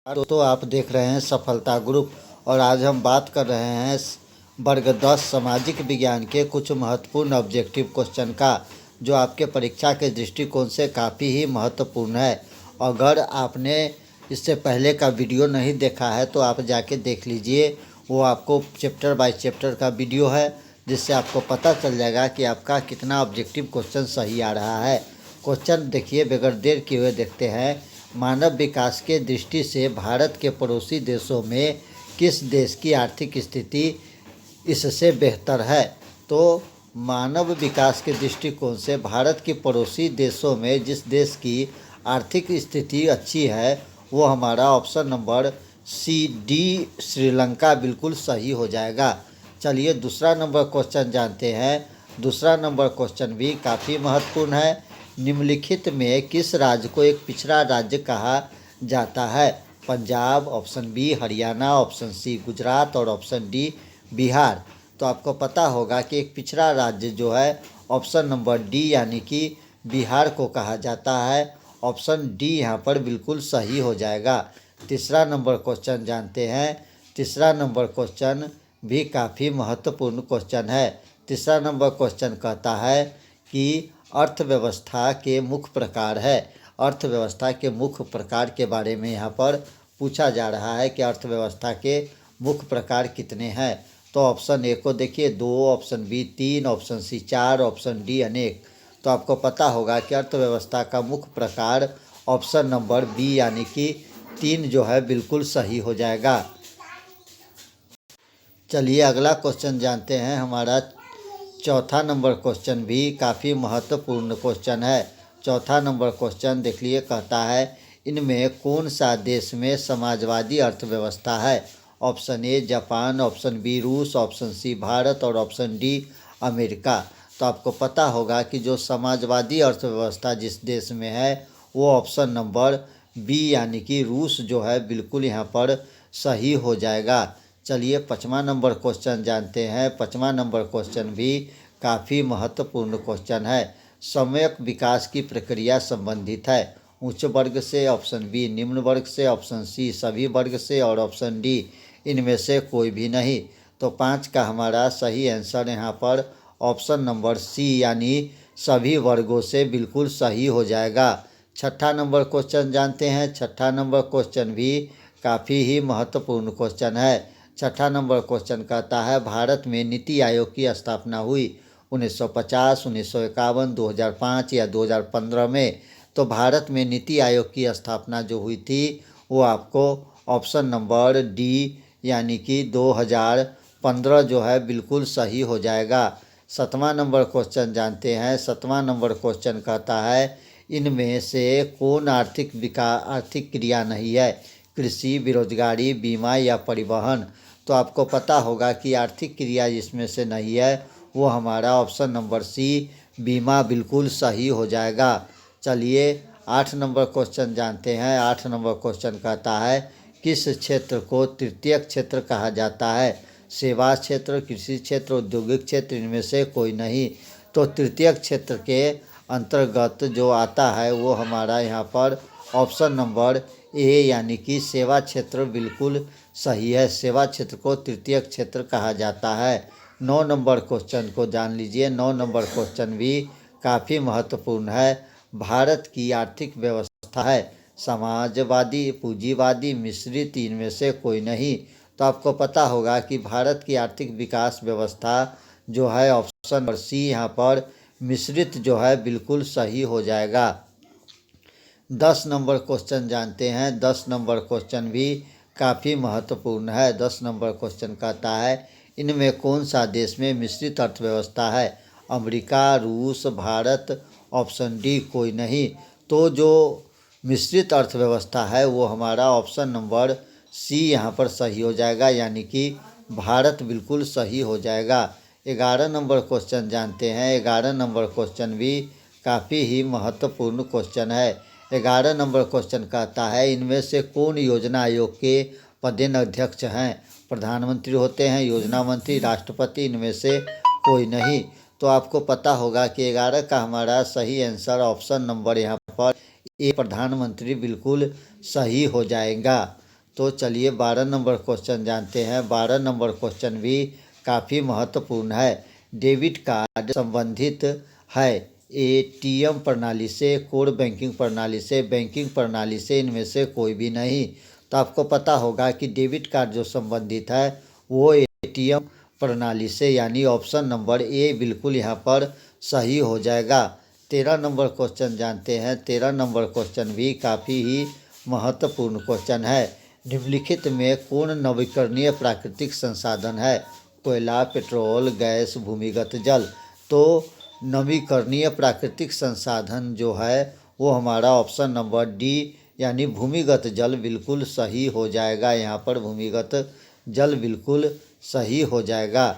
तो आप देख रहे हैं सफलता ग्रुप और आज हम बात कर रहे हैं वर्ग 10 सामाजिक विज्ञान के कुछ महत्वपूर्ण ऑब्जेक्टिव क्वेश्चन का, जो आपके परीक्षा के दृष्टिकोण से काफ़ी ही महत्वपूर्ण है। अगर आपने इससे पहले का वीडियो नहीं देखा है तो आप जाके देख लीजिए। वो आपको चैप्टर बाय चैप्टर का वीडियो है, जिससे आपको पता चल जाएगा कि आपका कितना ऑब्जेक्टिव क्वेश्चन सही आ रहा है। क्वेश्चन देखिए, बगैर देर किए हुए देखते हैं। मानव विकास के दृष्टि से भारत के पड़ोसी देशों में किस देश की आर्थिक स्थिति इससे बेहतर है? तो मानव विकास के दृष्टिकोण से भारत के पड़ोसी देशों में जिस देश की आर्थिक स्थिति अच्छी है वो हमारा option number C D Sri Lanka बिल्कुल सही हो जाएगा। चलिए दूसरा नंबर क्वेश्चन जानते हैं। दूसरा नंबर क्वेश्चन भी काफ़ी महत्वपूर्ण है। निम्नलिखित में किस राज्य को एक पिछड़ा राज्य कहा जाता है? Punjab, option B Haryana, option C Gujarat और ऑप्शन डी बिहार। तो आपको पता होगा कि एक पिछड़ा राज्य जो है ऑप्शन नंबर डी यानी कि बिहार को कहा जाता है। ऑप्शन डी यहाँ पर बिल्कुल सही हो जाएगा। तीसरा नंबर क्वेश्चन जानते हैं। तीसरा नंबर क्वेश्चन भी काफ़ी महत्वपूर्ण क्वेश्चन है। तीसरा नंबर क्वेश्चन कहता है कि अर्थव्यवस्था के मुख्य प्रकार है। अर्थव्यवस्था के मुख्य प्रकार के बारे में यहाँ पर पूछा जा रहा है कि अर्थव्यवस्था के मुख्य प्रकार कितने हैं। तो ऑप्शन ए को देखिए 2, option B 3, option C 4, option D अनेक। तो आपको पता होगा कि अर्थव्यवस्था का मुख्य प्रकार ऑप्शन नंबर बी यानी कि 3 जो है बिल्कुल सही हो जाएगा। चलिए अगला क्वेश्चन जानते हैं। हमारा चौथा नंबर क्वेश्चन भी काफ़ी महत्वपूर्ण क्वेश्चन है। चौथा नंबर क्वेश्चन देख लिए, कहता है इनमें कौन सा देश में समाजवादी अर्थव्यवस्था है? Option A Japan, option B रूस, ऑप्शन सी भारत और ऑप्शन डी अमेरिका। तो आपको पता होगा कि जो समाजवादी अर्थव्यवस्था जिस देश में है वो ऑप्शन नंबर बी यानी कि रूस जो है बिल्कुल यहाँ पर सही हो जाएगा। चलिए 5वां नंबर क्वेश्चन जानते हैं। 5वां नंबर क्वेश्चन भी काफ़ी महत्वपूर्ण क्वेश्चन है। सम्यक विकास की प्रक्रिया संबंधित है उच्च वर्ग से, ऑप्शन बी निम्न वर्ग से, ऑप्शन सी सभी वर्ग से और ऑप्शन डी इनमें से कोई भी नहीं। तो 5 का हमारा सही आंसर यहाँ पर ऑप्शन नंबर सी यानी सभी वर्गों से बिल्कुल सही हो जाएगा। 6ठा नंबर क्वेश्चन जानते हैं। 6ठा नंबर क्वेश्चन भी काफ़ी ही महत्वपूर्ण क्वेश्चन है। 6ठा नंबर क्वेश्चन कहता है भारत में नीति आयोग की स्थापना हुई 1950, 1951, 2005 या 2015 में। तो भारत में नीति आयोग की स्थापना जो हुई थी वो आपको ऑप्शन नंबर डी यानी कि 2015 जो है बिल्कुल सही हो जाएगा। 7वां नंबर क्वेश्चन जानते हैं। 7वां नंबर क्वेश्चन कहता है इनमें से कौन आर्थिक क्रिया नहीं है? कृषि, बेरोजगारी, बीमा या परिवहन। तो आपको पता होगा कि आर्थिक क्रिया जिसमें से नहीं है वो हमारा ऑप्शन नंबर सी बीमा बिल्कुल सही हो जाएगा। चलिए 8 नंबर क्वेश्चन जानते हैं। 8 नंबर क्वेश्चन कहता है किस क्षेत्र को तृतीय क्षेत्र कहा जाता है? सेवा क्षेत्र, कृषि क्षेत्र, औद्योगिक क्षेत्र, इनमें से कोई नहीं। तो तृतीय क्षेत्र के अंतर्गत जो आता है वो हमारा यहाँ पर ऑप्शन नंबर ए यानी कि सेवा क्षेत्र बिल्कुल सही है। सेवा क्षेत्र को तृतीय क्षेत्र कहा जाता है। 9 नंबर क्वेश्चन को जान लीजिए। 9 नंबर क्वेश्चन भी काफ़ी महत्वपूर्ण है। भारत की आर्थिक व्यवस्था है समाजवादी, पूंजीवादी, मिश्रित, इनमें से कोई नहीं। तो आपको पता होगा कि भारत की आर्थिक विकास व्यवस्था जो है ऑप्शन नंबर सी यहाँ पर मिश्रित जो है बिल्कुल सही हो जाएगा। 10 नंबर क्वेश्चन जानते हैं। 10 नंबर क्वेश्चन भी काफ़ी महत्वपूर्ण है। 10 नंबर क्वेश्चन कहता है इनमें कौन सा देश में मिश्रित अर्थव्यवस्था है? अमेरिका, रूस, भारत, ऑप्शन डी कोई नहीं। तो जो मिश्रित अर्थव्यवस्था है वो हमारा ऑप्शन नंबर सी यहाँ पर सही हो जाएगा यानी कि भारत बिल्कुल सही हो जाएगा। 11 नंबर क्वेश्चन जानते हैं। 11 नंबर क्वेश्चन भी काफ़ी ही महत्वपूर्ण क्वेश्चन है। 11 नंबर क्वेश्चन कहता है इनमें से कौन योजना आयोग के पदेन अध्यक्ष हैं? प्रधानमंत्री होते हैं, योजना मंत्री, राष्ट्रपति, इनमें से कोई नहीं। तो आपको पता होगा कि 11 का हमारा सही आंसर ऑप्शन नंबर यहाँ पर ए प्रधानमंत्री बिल्कुल सही हो जाएगा। तो चलिए 12 नंबर क्वेश्चन जानते हैं। 12 नंबर क्वेश्चन भी काफ़ी महत्वपूर्ण है। डेबिट कार्ड संबंधित है एटीएम प्रणाली से, कोर बैंकिंग प्रणाली से, बैंकिंग प्रणाली से, इनमें से कोई भी नहीं। तो आपको पता होगा कि डेबिट कार्ड जो संबंधित है वो एटीएम प्रणाली से, यानी ऑप्शन नंबर ए बिल्कुल यहाँ पर सही हो जाएगा। 13 नंबर क्वेश्चन जानते हैं। 13 नंबर क्वेश्चन भी काफ़ी ही महत्वपूर्ण क्वेश्चन है। निम्नलिखित में कौन नवीकरणीय प्राकृतिक संसाधन है? कोयला, पेट्रोल, गैस, भूमिगत जल। तो नवीकरणीय प्राकृतिक संसाधन जो है वो हमारा ऑप्शन नंबर डी यानी भूमिगत जल बिल्कुल सही हो जाएगा। यहाँ पर भूमिगत जल बिल्कुल सही हो जाएगा।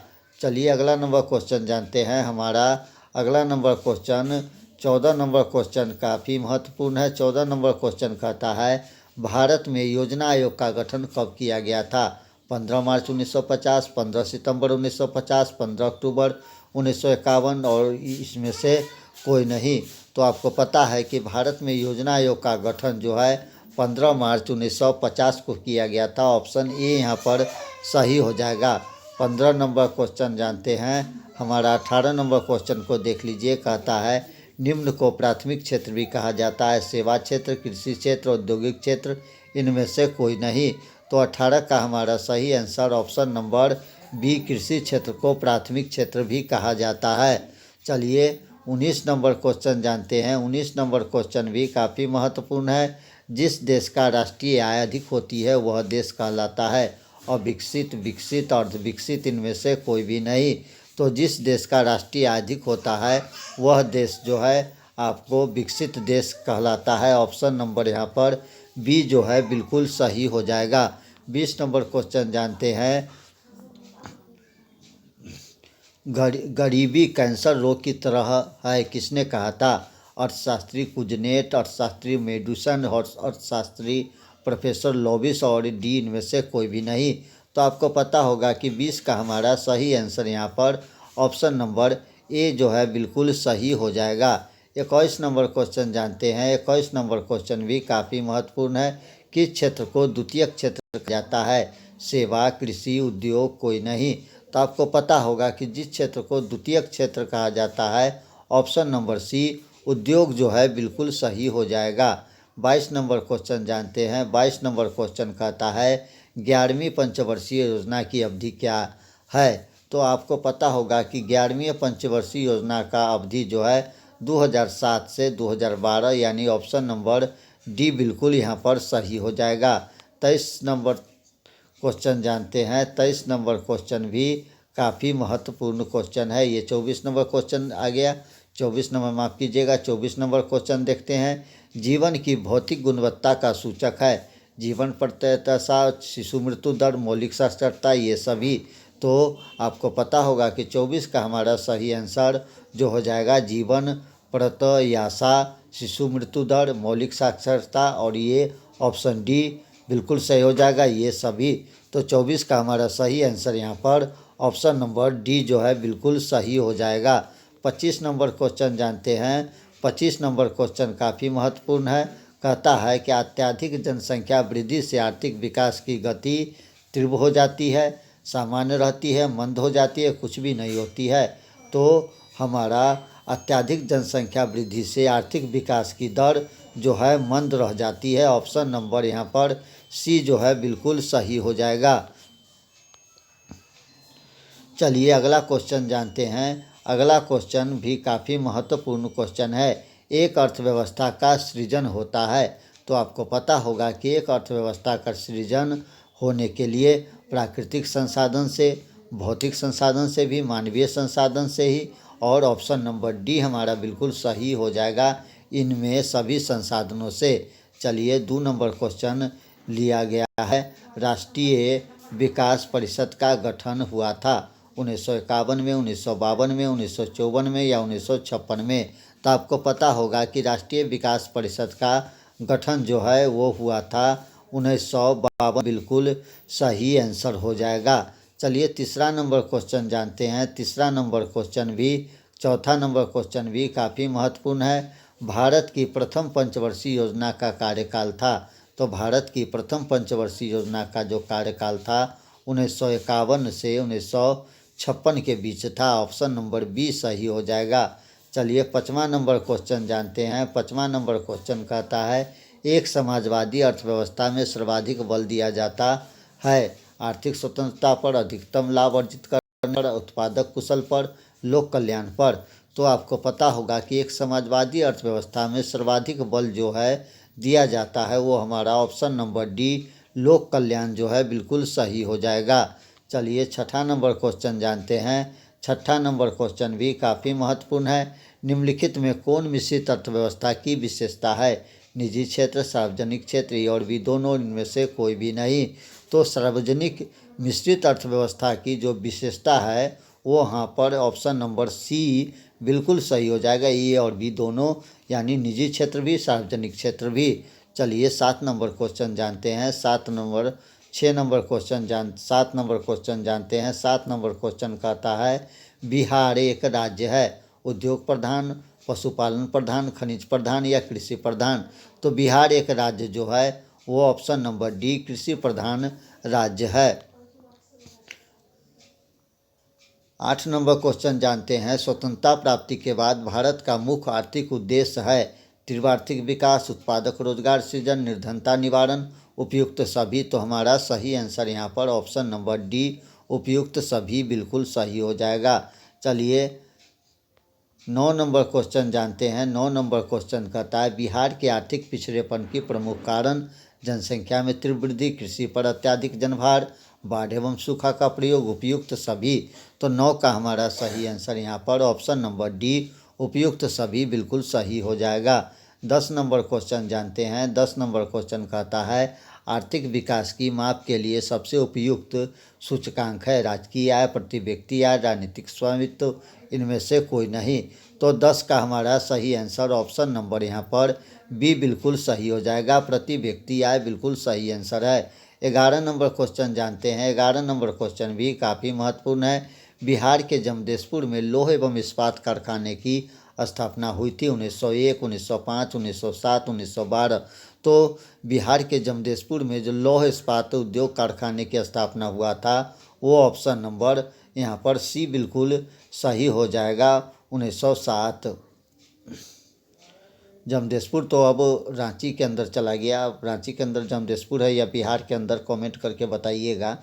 चलिए अगला नंबर क्वेश्चन जानते हैं। हमारा अगला नंबर क्वेश्चन 14 नंबर क्वेश्चन काफ़ी महत्वपूर्ण है। 14 नंबर क्वेश्चन कहता है भारत में योजना आयोग का गठन कब किया गया था? 15 मार्च 1950, 15 सितंबर 1950, 15 अक्टूबर 1951 और इसमें से कोई नहीं। तो आपको पता है कि भारत में योजना आयोग का गठन जो है 15 मार्च 1950 को किया गया था। ऑप्शन ए यहाँ पर सही हो जाएगा। 15 नंबर क्वेश्चन जानते हैं। हमारा 18 नंबर क्वेश्चन को देख लीजिए। कहता है निम्न को प्राथमिक क्षेत्र भी कहा जाता है? सेवा क्षेत्र, कृषि क्षेत्र, औद्योगिक क्षेत्र, इनमें से कोई नहीं। तो 18 का हमारा सही आंसर ऑप्शन नंबर बी कृषि क्षेत्र को प्राथमिक क्षेत्र भी कहा जाता है। चलिए 19 नंबर क्वेश्चन जानते हैं। 19 नंबर क्वेश्चन भी काफ़ी महत्वपूर्ण है। जिस देश का राष्ट्रीय आय अधिक होती है वह देश कहलाता है अविकसित, विकसित, अर्धविकसित, इनमें से कोई भी नहीं। तो जिस देश का राष्ट्रीय आय अधिक होता है वह देश जो है आपको विकसित देश कहलाता है। ऑप्शन नंबर यहाँ पर बी जो है बिल्कुल सही हो जाएगा। 20 नंबर क्वेश्चन जानते हैं। गरीबी कैंसर रोग की तरह है, किसने कहा था? अर्थशास्त्री कुजनेट, अर्थशास्त्री मेडुसन, अर्थशास्त्री प्रोफेसर लोविस और डी इनमें से कोई भी नहीं। तो आपको पता होगा कि 20 का हमारा सही आंसर यहाँ पर ऑप्शन नंबर ए जो है बिल्कुल सही हो जाएगा। 21 नंबर क्वेश्चन जानते हैं। 21 नंबर क्वेश्चन भी काफ़ी महत्वपूर्ण है। किस क्षेत्र को द्वितीयक क्षेत्र कहा जाता है? सेवा, कृषि, उद्योग, कोई नहीं। तो आपको पता होगा कि जिस क्षेत्र को द्वितीयक क्षेत्र कहा जाता है ऑप्शन नंबर सी उद्योग जो है बिल्कुल सही हो जाएगा। 22 नंबर क्वेश्चन जानते हैं। 22 नंबर क्वेश्चन कहता है 11वीं पंचवर्षीय योजना की अवधि क्या है? तो आपको पता होगा कि 11वीं पंचवर्षीय योजना का अवधि जो है 2007 से 2012 यानी ऑप्शन नंबर डी बिल्कुल यहाँ पर सही हो जाएगा। 23 नंबर क्वेश्चन जानते हैं। 23 नंबर क्वेश्चन भी काफ़ी महत्वपूर्ण क्वेश्चन है। ये 24 नंबर क्वेश्चन आ गया। 24 नंबर माफ़ कीजिएगा, 24 नंबर क्वेश्चन देखते हैं। जीवन की भौतिक गुणवत्ता का सूचक है? जीवन प्रत्याशा, शिशु मृत्यु दर, मौलिक साक्षरता, ये सभी। तो आपको पता होगा कि 24 का हमारा सही आंसर जो हो जाएगा जीवन प्रत्याशा, शिशु मृत्यु दर, मौलिक साक्षरता और ये ऑप्शन डी बिल्कुल सही हो जाएगा, ये सभी। तो 24 का हमारा सही आंसर यहाँ पर ऑप्शन नंबर डी जो है बिल्कुल सही हो जाएगा। 25 नंबर क्वेश्चन जानते हैं। 25 नंबर क्वेश्चन काफ़ी महत्वपूर्ण है। कहता है कि अत्यधिक जनसंख्या वृद्धि से आर्थिक विकास की गति तीव्र हो जाती है, सामान्य रहती है, मंद हो जाती है, कुछ भी नहीं होती है। तो हमारा अत्यधिक जनसंख्या वृद्धि से आर्थिक विकास की दर जो है मंद रह जाती है। ऑप्शन नंबर यहाँ पर सी जो है बिल्कुल सही हो जाएगा। चलिए अगला क्वेश्चन जानते हैं। अगला क्वेश्चन भी काफ़ी महत्वपूर्ण क्वेश्चन है। एक अर्थव्यवस्था का सृजन होता है। तो आपको पता होगा कि एक अर्थव्यवस्था का सृजन होने के लिए प्राकृतिक संसाधन से, भौतिक संसाधन से भी, मानवीय संसाधन से ही, और ऑप्शन नंबर डी हमारा बिल्कुल सही हो जाएगा इनमें सभी संसाधनों से। चलिए 2 नंबर क्वेश्चन लिया गया है। राष्ट्रीय विकास परिषद का गठन हुआ था 1951 में, 1952 में, 1954 में या 1956 में? तो आपको पता होगा कि राष्ट्रीय विकास परिषद का गठन जो है वो हुआ था 1952, बिल्कुल सही आंसर हो जाएगा। चलिए तीसरा नंबर क्वेश्चन जानते हैं। तीसरा नंबर क्वेश्चन भी, चौथा नंबर क्वेश्चन भी काफ़ी महत्वपूर्ण है। भारत की प्रथम पंचवर्षीय योजना का कार्यकाल था तो भारत की प्रथम पंचवर्षीय योजना का जो कार्यकाल था 1951 से 1956 के बीच था। ऑप्शन नंबर बी सही हो जाएगा। चलिए 5वां नंबर क्वेश्चन जानते हैं। 5वां नंबर क्वेश्चन कहता है एक समाजवादी अर्थव्यवस्था में सर्वाधिक बल दिया जाता है आर्थिक स्वतंत्रता पर, अधिकतम लाभ अर्जित करने पर, उत्पादक कुशल पर, लोक कल्याण पर। तो आपको पता होगा कि एक समाजवादी अर्थव्यवस्था में सर्वाधिक बल जो है दिया जाता है वो हमारा ऑप्शन नंबर डी लोक कल्याण जो है बिल्कुल सही हो जाएगा। चलिए 6ठा नंबर क्वेश्चन जानते हैं। 6ठा नंबर क्वेश्चन भी काफ़ी महत्वपूर्ण है। निम्नलिखित में कौन मिश्रित अर्थव्यवस्था की विशेषता है? निजी क्षेत्र, सार्वजनिक क्षेत्र और भी दोनों, इनमें से कोई भी नहीं। तो सार्वजनिक मिश्रित अर्थव्यवस्था की जो विशेषता है वो यहाँ पर ऑप्शन नंबर सी बिल्कुल सही हो जाएगा। ये और भी दोनों, यानी निजी क्षेत्र भी सार्वजनिक क्षेत्र भी। चलिए 7 नंबर क्वेश्चन जानते हैं। 7 नंबर क्वेश्चन जानते हैं। 7 नंबर क्वेश्चन कहता है बिहार एक राज्य है, उद्योग प्रधान, पशुपालन प्रधान, खनिज प्रधान या कृषि प्रधान। तो बिहार एक राज्य जो है वो ऑप्शन नंबर डी कृषि प्रधान राज्य है। 8 नंबर क्वेश्चन जानते हैं। स्वतंत्रता प्राप्ति के बाद भारत का मुख्य आर्थिक उद्देश्य है तीव्र आर्थिक विकास, उत्पादक रोजगार सृजन, निर्धनता निवारण, उपयुक्त सभी। तो हमारा सही आंसर यहाँ पर ऑप्शन नंबर डी उपयुक्त सभी बिल्कुल सही हो जाएगा। चलिए 9 नंबर क्वेश्चन जानते हैं। 9 नंबर क्वेश्चन कहता है बिहार के आर्थिक पिछड़ेपन की प्रमुख कारण जनसंख्या में तीव्र वृद्धि, कृषि पर अत्यधिक जनभार, बाढ़ एवं सूखा का प्रयोग, उपयुक्त सभी। तो 9 का हमारा सही आंसर यहाँ पर ऑप्शन नंबर डी उपयुक्त सभी बिल्कुल सही हो जाएगा। 10 नंबर क्वेश्चन जानते हैं। 10 नंबर क्वेश्चन कहता है आर्थिक विकास की माप के लिए सबसे उपयुक्त सूचकांक है राजकीय आय, प्रति व्यक्ति आय, राजनीतिक स्वामित्व, इनमें से कोई नहीं। तो 10 का हमारा सही आंसर ऑप्शन नंबर यहाँ पर बी बिल्कुल सही हो जाएगा। प्रति व्यक्ति आय बिल्कुल सही आंसर है। 11 नंबर क्वेश्चन जानते हैं। 11 नंबर क्वेश्चन भी काफ़ी महत्वपूर्ण है। बिहार के जमशेदपुर में लौह एवं इस्पात कारखाने की स्थापना हुई थी 1901, 1905, 1907, 1912। तो बिहार के जमशेदपुर में जो लौह इस्पात उद्योग कारखाने की स्थापना हुआ था वो ऑप्शन नंबर यहाँ पर सी बिल्कुल सही हो जाएगा 1907। जमशेदपुर तो अब रांची के अंदर चला गया। रांची के अंदर जमशेदपुर है या बिहार के अंदर, कमेंट करके बताइएगा।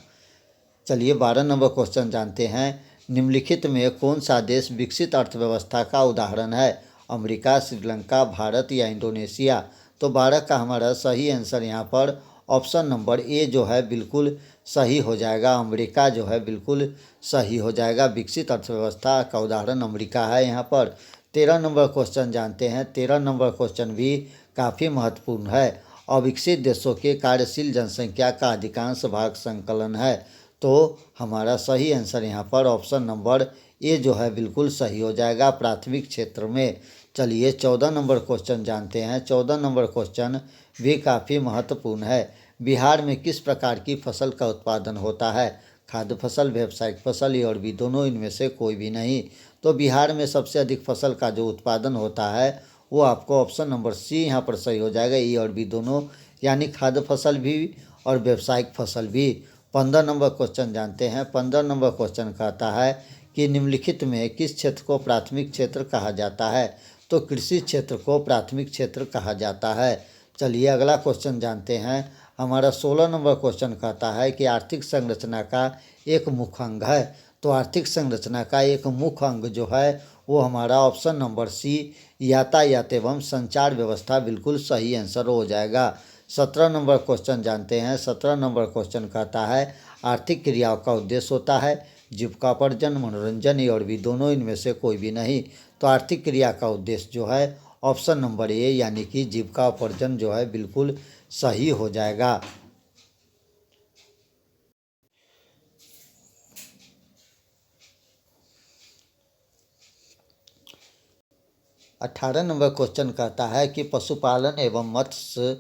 चलिए 12 नंबर क्वेश्चन जानते हैं। निम्नलिखित में कौन सा देश विकसित अर्थव्यवस्था का उदाहरण है? अमेरिका, श्रीलंका, भारत या इंडोनेशिया। तो 12 का हमारा सही आंसर यहाँ पर ऑप्शन नंबर ए जो है बिल्कुल सही हो जाएगा। अमेरिका जो है बिल्कुल सही हो जाएगा। विकसित अर्थव्यवस्था का उदाहरण अमेरिका है यहाँ पर। 13 नंबर क्वेश्चन जानते हैं। 13 नंबर क्वेश्चन भी काफ़ी महत्वपूर्ण है। अविकसित देशों के कार्यशील जनसंख्या का अधिकांश भाग संकलन है। तो हमारा सही आंसर यहाँ पर ऑप्शन नंबर ए जो है बिल्कुल सही हो जाएगा प्राथमिक क्षेत्र में। चलिए 14 नंबर क्वेश्चन जानते हैं। 14 नंबर क्वेश्चन भी काफ़ी महत्वपूर्ण है। बिहार में किस प्रकार की फसल का उत्पादन होता है? खाद्य फसल, व्यावसायिक फसल या और भी दोनों, इनमें से कोई भी नहीं। तो बिहार में सबसे अधिक फसल का जो उत्पादन होता है वो आपको ऑप्शन नंबर सी यहाँ पर सही हो जाएगा। ये और भी दोनों, यानी खाद्य फसल भी और व्यावसायिक फसल भी। 15 नंबर क्वेश्चन जानते हैं। 15 नंबर क्वेश्चन कहता है कि निम्नलिखित में किस क्षेत्र को प्राथमिक क्षेत्र कहा जाता है? तो कृषि क्षेत्र को प्राथमिक क्षेत्र कहा जाता है। चलिए अगला क्वेश्चन जानते हैं। हमारा 16 नंबर क्वेश्चन कहता है कि आर्थिक संरचना का एक मुख्य अंग है। तो आर्थिक संरचना का एक मुख्य अंग जो है वो हमारा ऑप्शन नंबर सी यातायात एवं संचार व्यवस्था बिल्कुल सही आंसर हो जाएगा। 17 नंबर क्वेश्चन जानते हैं। 17 नंबर क्वेश्चन कहता है आर्थिक क्रियाओं का उद्देश्य होता है जीविकोपार्जन, मनोरंजन और भी दोनों, इनमें से कोई भी नहीं। तो आर्थिक क्रिया का उद्देश्य जो है ऑप्शन नंबर ए यानी कि जीविकोपार्जन जो है बिल्कुल सही हो जाएगा। 18 नंबर क्वेश्चन कहता है कि पशुपालन एवं मत्स्य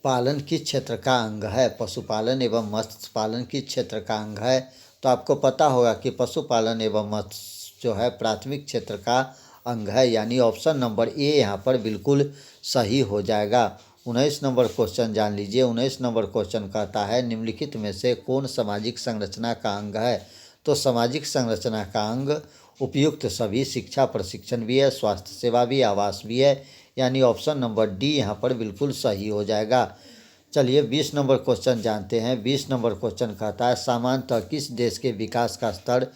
पालन किस क्षेत्र का अंग है? पशुपालन एवं मत्स्य पालन किस क्षेत्र का अंग है? तो आपको पता होगा कि पशुपालन एवं मत्स्य जो है प्राथमिक क्षेत्र का अंग है, यानी ऑप्शन नंबर ए यहाँ पर बिल्कुल सही हो जाएगा। 19 नंबर क्वेश्चन जान लीजिए। 19 नंबर क्वेश्चन कहता है निम्नलिखित में से कौन सामाजिक संरचना का अंग है। तो सामाजिक संरचना का अंग उपयुक्त सभी, शिक्षा प्रशिक्षण भी है, स्वास्थ्य सेवा भी, आवास भी है, यानी ऑप्शन नंबर डी यहाँ पर बिल्कुल सही हो जाएगा। चलिए 20 नंबर क्वेश्चन जानते हैं। 20 नंबर क्वेश्चन कहता है सामान्यतः किस देश के विकास का स्तर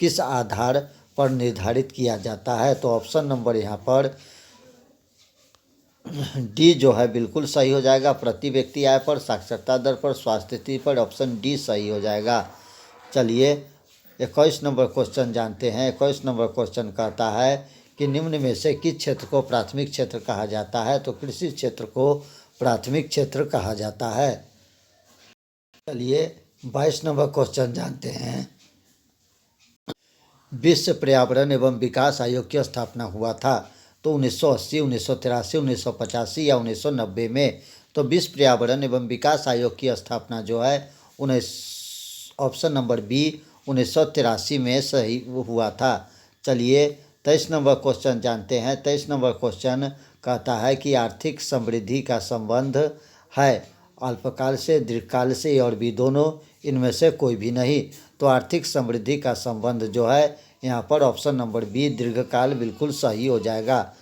किस आधार पर निर्धारित किया जाता है। तो ऑप्शन नंबर यहाँ पर डी जो है बिल्कुल सही हो जाएगा। प्रति व्यक्ति आय पर, साक्षरता दर पर, स्वास्थ्य स्थिति पर, ऑप्शन डी सही हो जाएगा। चलिए 21 नंबर क्वेश्चन जानते हैं। 21 नंबर क्वेश्चन कहता है कि निम्न में से किस क्षेत्र को प्राथमिक क्षेत्र कहा जाता है। तो कृषि क्षेत्र को प्राथमिक क्षेत्र कहा जाता है। चलिए 22 नंबर क्वेश्चन जानते हैं। विश्व पर्यावरण एवं विकास आयोग की स्थापना हुआ था तो 1980, 1983, 1985 या 1990 में। तो विश्व पर्यावरण एवं विकास आयोग की स्थापना जो है ऑप्शन नंबर बी 1983 में सही हुआ था। चलिए 23 नंबर क्वेश्चन जानते हैं। 23 नंबर क्वेश्चन कहता है कि आर्थिक समृद्धि का संबंध है अल्पकाल से, दीर्घकाल से और भी दोनों, इनमें से कोई भी नहीं। तो आर्थिक समृद्धि का संबंध जो है यहाँ पर ऑप्शन नंबर बी दीर्घकाल बिल्कुल सही हो जाएगा।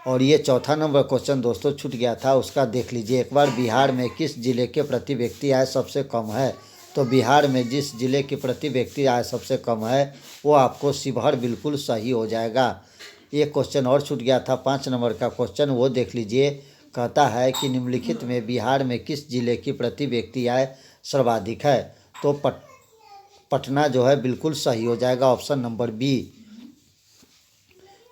और ये चौथा नंबर क्वेश्चन दोस्तों छूट गया था, उसका देख लीजिए एक बार। बिहार में किस जिले के प्रति व्यक्ति आय सबसे कम है। तो बिहार में जिस जिले की प्रति व्यक्ति आय सबसे कम है वो आपको शिवहर बिल्कुल सही हो जाएगा। एक क्वेश्चन और छूट गया था 5 नंबर का क्वेश्चन, वो देख लीजिए। कहता है कि निम्नलिखित में बिहार में किस जिले की प्रति व्यक्ति आय सर्वाधिक है। तो पटना जो है बिल्कुल सही हो जाएगा, option number B.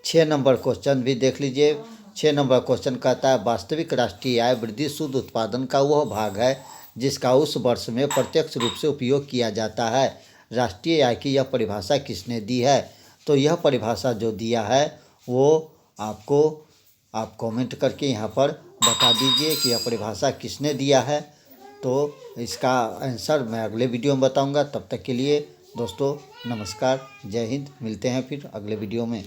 6 number question भी देख लीजिए। 6 नंबर क्वेश्चन कहता है वास्तविक राष्ट्रीय आय वृद्धि शुद्ध उत्पादन का वह भाग है जिसका उस वर्ष में प्रत्यक्ष रूप से उपयोग किया जाता है। राष्ट्रीय आय की यह परिभाषा किसने दी है। तो यह परिभाषा जो दिया है वो आप कमेंट करके यहाँ पर बता दीजिए कि यह परिभाषा किसने दिया है। तो इसका आंसर मैं अगले वीडियो में बताऊंगा। तब तक के लिए दोस्तों नमस्कार, जय हिंद। मिलते हैं फिर अगले वीडियो में।